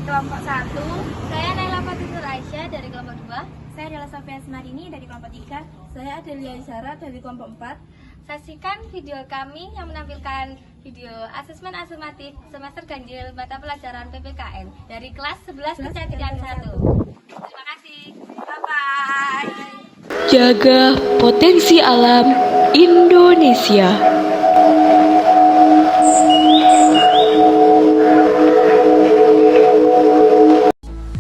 kelompok 1. Saya Naila Fatur Aisyah dari kelompok 2. Saya adalah Sofia Smarini dari kelompok 3. Saya Adelia Isara dari kelompok 4. Saksikan video kami yang menampilkan video asesmen asumatif semester ganjil mata pelajaran PPKN dari kelas 11 kecerdikan 1. Terima kasih. Bye-bye. Jaga potensi alam Indonesia.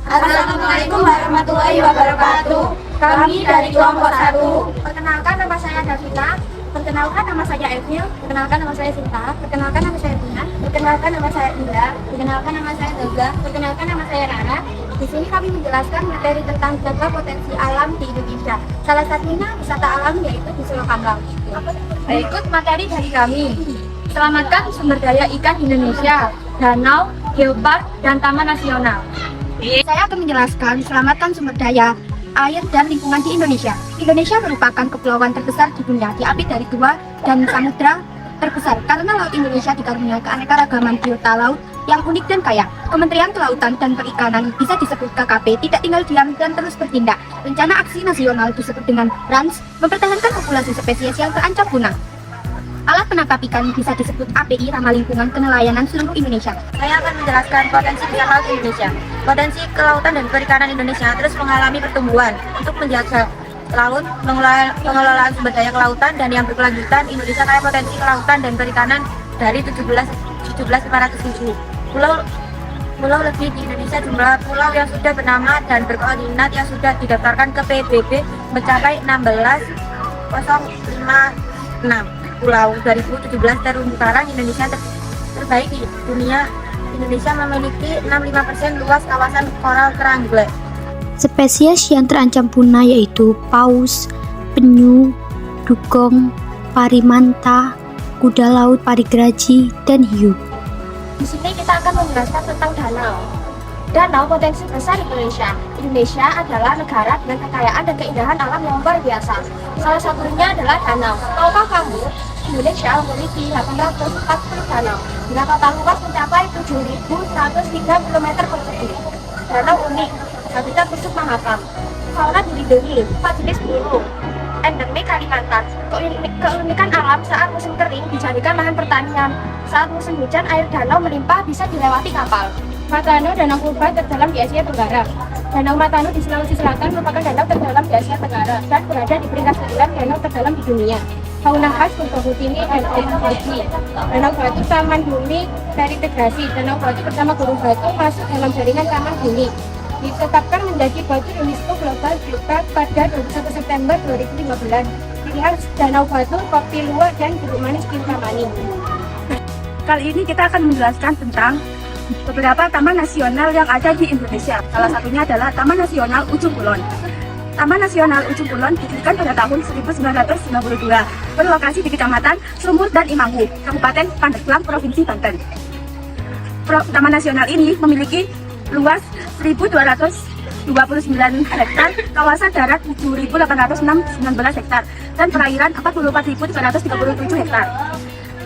Assalamualaikum warahmatullahi wabarakatuh. Kami dari kelompok 1. Perkenalkan, nama saya Davina. Perkenalkan, nama saya Evil. Perkenalkan, nama saya Sinta. Perkenalkan, nama saya Tina. Perkenalkan, nama saya Inda. Perkenalkan, nama saya Yoga. Perkenalkan, nama saya Rara. Di sini kami menjelaskan materi tentang jaga potensi alam di Indonesia. Salah satunya wisata alam yaitu di Selokan Laut. Berikut materi dari kami. Selamatkan sumber daya ikan Indonesia, danau, geopark, dan taman nasional. Saya akan menjelaskan selamatkan sumber daya air dan lingkungan di Indonesia. Indonesia merupakan kepulauan terbesar di dunia, diapit dari dua dan samudra terbesar. Karena laut Indonesia dikaruniai keanekaragaman biota laut yang unik dan kaya. Kementerian Kelautan dan Perikanan bisa disebut KKP tidak tinggal diam dan terus bertindak. Rencana Aksi Nasional disebut dengan RANS mempertahankan populasi spesies yang terancam punah. Alat penangkap ikan bisa disebut API, Ramah Lingkungan Kenelayanan seluruh Indonesia. Saya akan menjelaskan potensi ikan laut Indonesia. Potensi kelautan dan perikanan Indonesia terus mengalami pertumbuhan. Untuk menjaga laut, pengelolaan sumber daya kelautan dan yang berkelanjutan, Indonesia kaya potensi kelautan dan perikanan dari 17.507 pulau lebih di Indonesia. Jumlah pulau yang sudah bernama dan berkoordinat yang sudah didaftarkan ke PBB mencapai 16.056 pulau. 2017 terumbu karang Indonesia terbaik di dunia. Indonesia memiliki 65% luas kawasan koral teranggle. Spesies yang terancam punah yaitu paus, penyu, dugong, parimanta, kuda laut parigraji, dan hiu. Di sini kita akan menjelaskan tentang danau. Danau potensi besar Indonesia. Indonesia adalah negara dengan kekayaan dan keindahan alam yang luar biasa. Salah satunya adalah danau. Tahukah kamu, Indonesia memiliki 840 danau dengan total luas mencapai 7.103 km persegi. Danau unik, habitat khusus Mahakam. Fauna dilindungi, 4 jenis burung. Endemik Kalimantan. Keunikan alam saat musim kering dijadikan lahan pertanian. Saat musim hujan, air danau melimpah bisa dilewati kapal. Matano, Danau Purba terdalam di Asia Tenggara. Danau Matano di Sulawesi Selatan merupakan danau terdalam di Asia Tenggara dan berada di peringkat 9 danau terdalam di dunia. Fauna khas Purba-Butini dan Oji. Danau Batu Taman Bumi terintegrasi. Danau Batu bersama Gunung Batu masuk dalam jaringan Taman Bumi. Ditetapkan menjadi Batu UNESCO Global Geopark pada 21 September 2015. Pilihan Danau Batu, Kopi Luwak, dan Jeruk Manis Kintamani. Kali ini kita akan menjelaskan tentang beberapa taman nasional yang ada di Indonesia. Salah satunya adalah Taman Nasional Ujung Kulon. Taman Nasional Ujung Kulon didirikan pada tahun 1992, berlokasi di Kecamatan Sumur dan Imanggu, Kabupaten Pandeglang, Provinsi Banten. Taman Nasional ini memiliki luas 1.229 hektar, kawasan darat 7.819 hektar, dan perairan 44.337 hektar.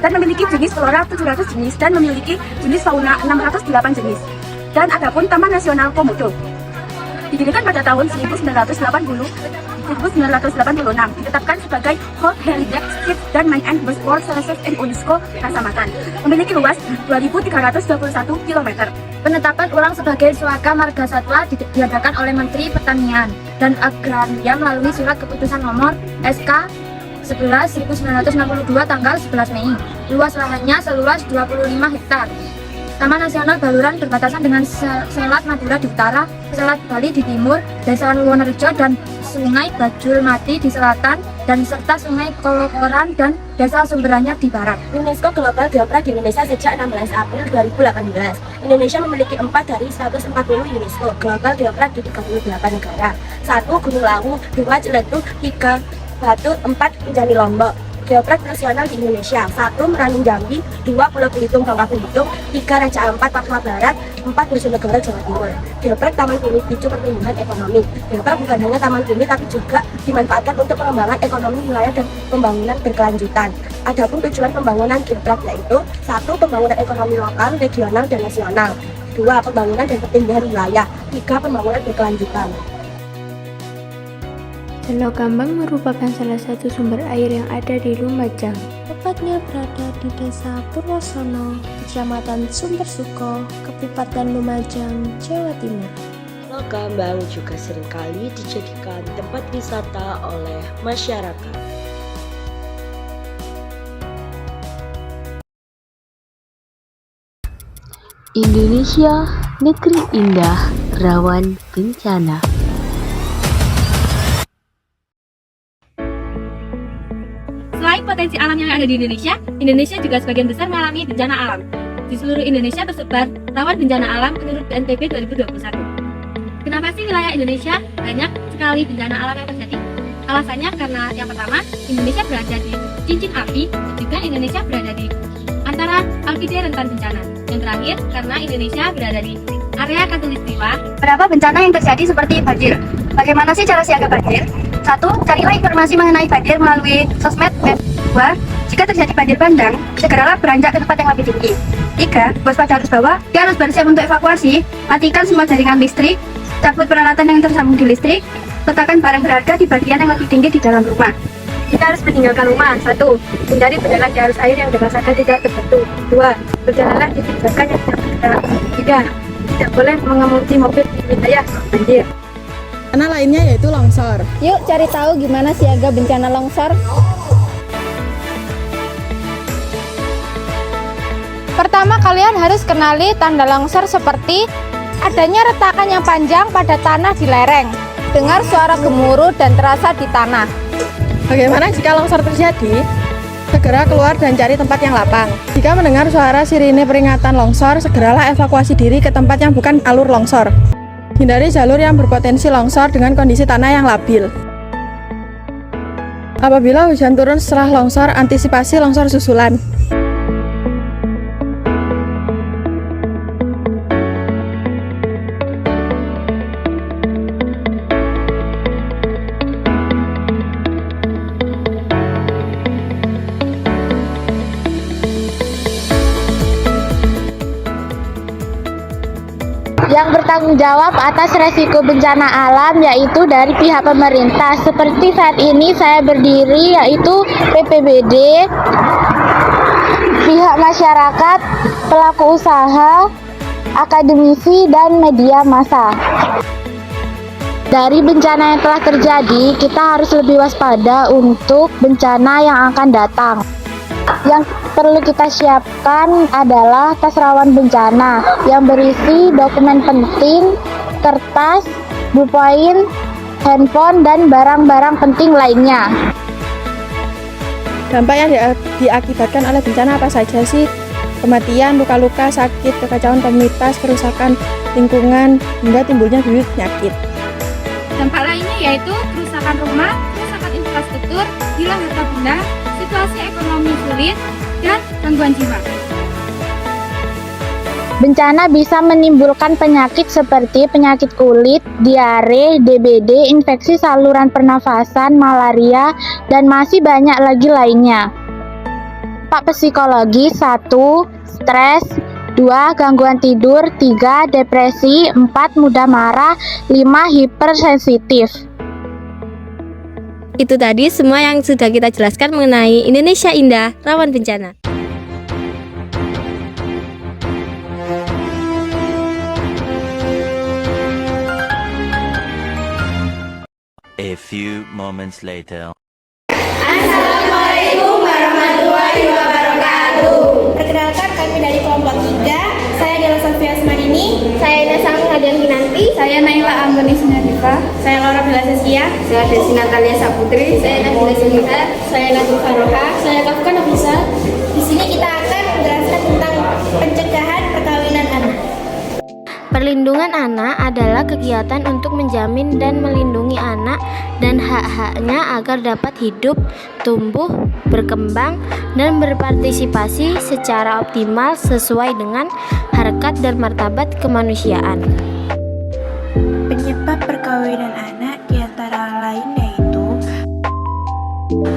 Dan memiliki jenis flora 700 jenis dan memiliki jenis fauna 608 jenis. Dan adapun Taman Nasional Komodo didirikan pada tahun 1986, ditetapkan sebagai World Heritage Site dan Main and Birds World Heritage in UNESCO Kasamatan. Memiliki luas 2.321 km. Penetapan ulang sebagai Suaka Marga Satwa diadakan oleh Menteri Pertanian dan Agraria melalui surat keputusan nomor SK 11/1962 tanggal 11 Mei. Luas lahannya seluas 25 hektar. Taman Nasional Baluran berbatasan dengan Selat Madura di utara, Selat Bali di timur, Desa Wonorejo dan Sungai Bajul Mati di selatan, dan serta Sungai Kolokoran dan Desa Sumberanyar di barat. UNESCO Global Geopark di Indonesia sejak 16 April 2018. Indonesia memiliki 4 dari 140 UNESCO Global Geopark di 38 negara. 1. Gunung Lawu, 2. Ciletuh, 3. Batu, 4. Rinjani Lombok. Geopark nasional di Indonesia: 1. Merangin Jambi, 2. Pulau Belitung Bangka Belitung, 3. Raja Ampat Papua Barat, 4. Bojonegoro Jawa Timur. Geopark Taman Bumi picu pertumbuhan ekonomi. Geopark bukan hanya taman bumi tapi juga dimanfaatkan untuk pengembangan ekonomi wilayah dan pembangunan berkelanjutan. Adapun tujuan pembangunan geopark yaitu: 1. Pembangunan ekonomi lokal, regional, dan nasional. 2. Pembangunan dan perpindahan wilayah. 3. Pembangunan berkelanjutan. Danau Kambang merupakan salah satu sumber air yang ada di Lumajang. Tepatnya berada di Desa Purwosono, Kecamatan Sumbersuko, Kabupaten Lumajang, Jawa Timur. Danau Kambang juga seringkali dijadikan tempat wisata oleh masyarakat. Indonesia, negeri indah, rawan bencana. Selain potensi alam yang ada di Indonesia juga sebagian besar mengalami bencana alam. Di seluruh Indonesia tersebar rawan bencana alam menurut BNPB 2021. Kenapa sih wilayah Indonesia banyak sekali bencana alam yang terjadi? Alasannya karena yang pertama, Indonesia berada di cincin api, dan juga Indonesia berada di antara alkide rentan bencana. Yang terakhir, karena Indonesia berada di area khatulistiwa. Berapa bencana yang terjadi seperti banjir? Bagaimana sih cara siaga banjir? 1. Carilah informasi mengenai banjir melalui sosmed. 2. Jika terjadi banjir bandang, segeralah beranjak ke tempat yang lebih tinggi. 3. Waspada arus bawah, dia harus bersiap untuk evakuasi. Matikan semua jaringan listrik, cabut peralatan yang tersambung di listrik, letakkan barang berharga di bagian yang lebih tinggi di dalam rumah. Kita harus meninggalkan rumah. 1. Hindari berjalan di arus air yang deras dan tidak terbentuk. 2. Berjalanlah di pijakan yang tidak bergerak. 3. Tidak boleh mengemudi mobil di wilayah banjir. Bencana lainnya yaitu longsor. Yuk cari tahu gimana siaga bencana longsor. Pertama, kalian harus kenali tanda longsor seperti adanya retakan yang panjang pada tanah di lereng, dengar suara gemuruh dan terasa di tanah. Bagaimana jika longsor terjadi? Segera keluar dan cari tempat yang lapang. Jika mendengar suara sirine peringatan longsor, segeralah evakuasi diri ke tempat yang bukan alur longsor. Hindari jalur yang berpotensi longsor dengan kondisi tanah yang labil. Apabila hujan turun setelah longsor, antisipasi longsor susulan. Yang bertanggung jawab atas resiko bencana alam yaitu dari pihak pemerintah. Seperti saat ini saya berdiri yaitu BPBD, pihak masyarakat, pelaku usaha, akademisi, dan media massa. Dari bencana yang telah terjadi, kita harus lebih waspada untuk bencana yang akan datang. Yang perlu kita siapkan adalah tas rawan bencana yang berisi dokumen penting, kertas, bupoin, handphone, dan barang-barang penting lainnya. Dampak yang diakibatkan oleh bencana apa saja sih? Kematian, luka-luka, sakit, kekacauan komunitas, kerusakan lingkungan, hingga timbulnya bibit penyakit. Dampak lainnya yaitu kerusakan rumah, kerusakan infrastruktur, hilang harta benda, situasi ekonomi sulit, dan gangguan jiwa. Bencana bisa menimbulkan penyakit seperti penyakit kulit, diare, DBD, infeksi saluran pernafasan, malaria, dan masih banyak lagi lainnya. Dampak psikologi: 1. Stres, 2. Gangguan tidur, 3. Depresi, 4. Mudah marah, 5. Hipersensitif. Itu tadi semua yang sudah kita jelaskan mengenai Indonesia Indah, rawan bencana. A few moments later. Assalamualaikum warahmatullahi wabarakatuh. Perkenalkan, kami dari kelompok 3. Saya adalah Sofia Asmanini. Saya Nesa Hadian Kinanti. Saya Naila Amboni Sinadifa. Saya Laura Bella Seskia. Saya Desi Natalia Saputri. Saya Nabila Sinita. Saya Najwa Faroha. Saya Kafka Nafisa. Di sini kita akan menjelaskan tentang pencegahan perkawinan anak. Perlindungan anak adalah kegiatan untuk menjamin dan melindungi anak dan hak-haknya agar dapat hidup, tumbuh, berkembang, dan berpartisipasi secara optimal sesuai dengan harkat dan martabat kemanusiaan. Penyebab perkawinan anak diantara lain yaitu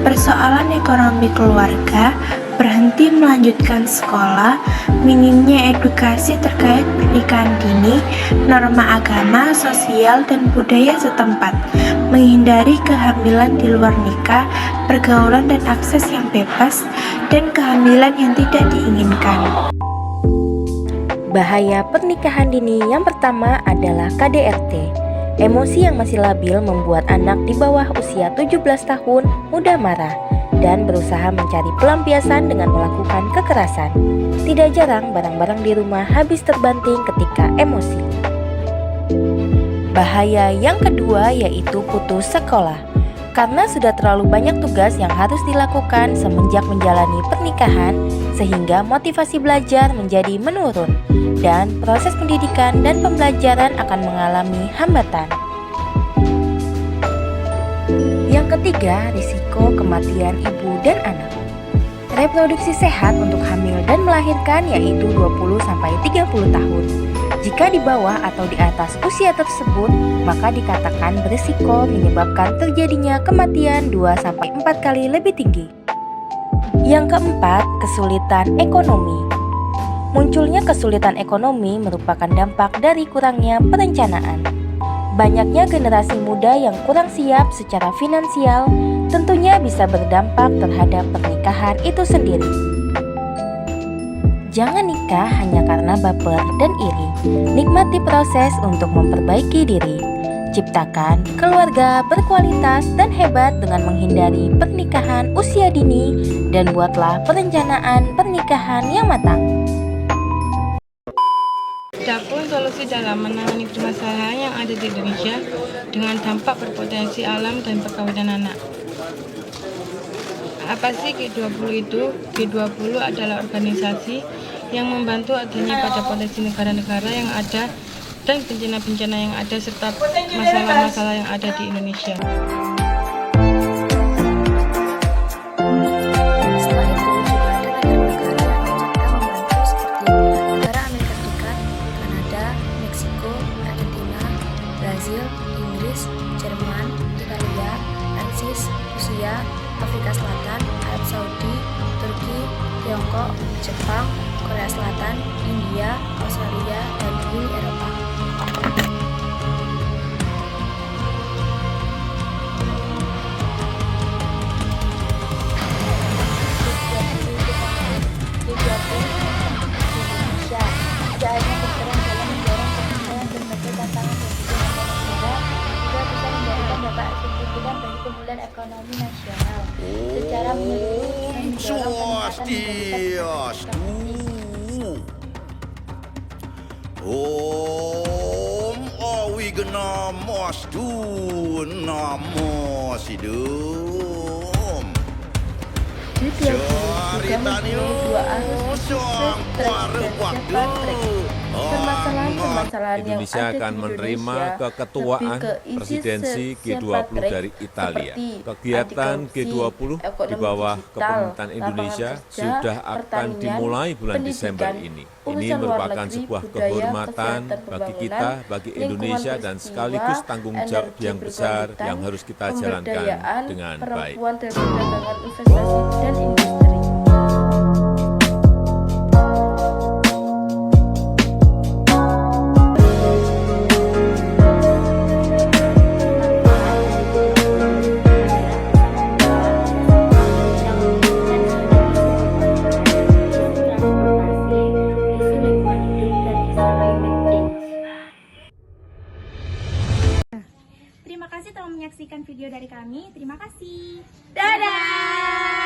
persoalan ekonomi keluarga, berhenti ingin melanjutkan sekolah, minimnya edukasi terkait pernikahan dini, norma agama, sosial, dan budaya setempat, menghindari kehamilan di luar nikah, pergaulan dan akses yang bebas, dan kehamilan yang tidak diinginkan. Bahaya pernikahan dini yang pertama adalah KDRT. Emosi yang masih labil membuat anak di bawah usia 17 tahun mudah marah dan berusaha mencari pelampiasan dengan melakukan kekerasan. Tidak jarang barang-barang di rumah habis terbanting ketika emosi. Bahaya yang kedua yaitu putus sekolah. Karena sudah terlalu banyak tugas yang harus dilakukan semenjak menjalani pernikahan, sehingga motivasi belajar menjadi menurun dan proses pendidikan dan pembelajaran akan mengalami hambatan. Yang ketiga, risiko kematian ibu dan anak. Reproduksi sehat untuk hamil dan melahirkan yaitu 20-30 tahun. Jika di bawah atau di atas usia tersebut, maka dikatakan berisiko menyebabkan terjadinya kematian 2-4 kali lebih tinggi. Yang keempat, kesulitan ekonomi. Munculnya kesulitan ekonomi merupakan dampak dari kurangnya perencanaan. Banyaknya generasi muda yang kurang siap secara finansial tentunya bisa berdampak terhadap pernikahan itu sendiri. Jangan nikah hanya karena baper dan iri. Nikmati proses untuk memperbaiki diri. Ciptakan keluarga berkualitas dan hebat dengan menghindari pernikahan usia dini dan buatlah perencanaan pernikahan yang matang. Adapun solusi dalam menangani permasalahan yang ada di Indonesia dengan dampak berpotensi alam dan perkawinan anak. Apa sih G20 itu? G20 adalah organisasi yang membantu adanya pada potensi negara-negara yang ada dan bencana-bencana yang ada serta masalah-masalah yang ada di Indonesia. Setelah itu juga ada negara-negara yang juga membantu seperti negara Amerika Serikat, Kanada, Meksiko, Argentina, Brazil, Inggris, Jerman, Italia, Prancis, Rusia, Afrika Selatan, Arab Saudi, Turki, Tiongkok, Jepang, Korea Selatan, India, Australia, dan Uni Eropa. Pemulihan ekonomi nasional secara menyeluruh mendorong Indonesia akan menerima keketuaan presidensi G20 dari Italia. Kegiatan G20 di bawah kepemimpinan Indonesia sudah akan dimulai bulan Desember ini. Ini merupakan sebuah kehormatan bagi kita, bagi Indonesia, dan sekaligus tanggung jawab yang besar yang harus kita jalankan dengan baik. Terima kasih telah menyaksikan video dari kami. Terima kasih. Dadah!